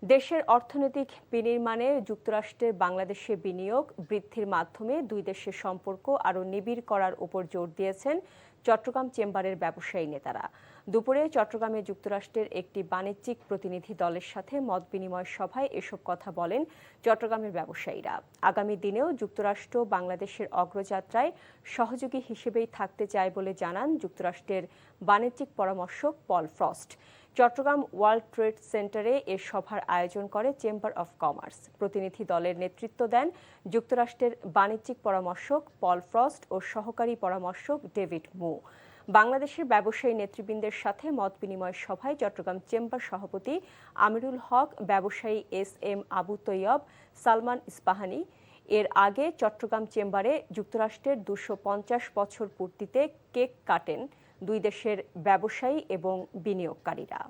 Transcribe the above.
দেশের অর্থনৈতিক বিনির্মাণে যুক্তরাষ্ট্রের বাংলাদেশে বিনিয়োগ বৃদ্ধির মাধ্যমে দুই দেশের সম্পর্ক আরও নিবিড় করার উপর জোর দিয়েছেন চট্টগ্রাম চেম্বারের ব্যবসায়ী নেতারা। দুপুরে চট্টগ্রামে যুক্তরাষ্ট্রের একটি বাণিজ্যিক প্রতিনিধি দলের সাথে মতবিনিময় সভায় এসব কথা বলেন চট্টগ্রামের ব্যবসায়ীরা। আগামী দিনেও যুক্তরাষ্ট্র বাংলাদেশের অগ্রযাত্রায় সহযোগী হিসেবেই থাকতে চায় বলে জানান যুক্তরাষ্ট্রের বাণিজ্যিক পরামর্শক পল ফ্রস্ট। চট্টগ্রাম ওয়ার্ল্ড ট্রেড সেন্টারে এ সভার আয়োজন করে চেম্বার অব কমার্স। প্রতিনিধি দলের নেতৃত্ব দেন যুক্তরাষ্ট্রের বাণিজ্যিক পরামর্শক পল ফ্রস্ট ও সহকারী পরামর্শক ডেভিড মু। বাংলাদেশের ব্যবসায়ী নেতৃবৃন্দের সাথে মতবিনিময় সভায় চট্টগ্রাম চেম্বার সভাপতি আমিরুল হক, ব্যবসায়ী SM আবু তৈয়ব, সালমান ইস্পাহানি। এর আগে চট্টগ্রাম চেম্বারে যুক্তরাষ্ট্রের 250 বছর পূর্তিতে কেক কাটেন দুই দেশের ব্যবসায়ী এবং বিনিয়োগকারীরা।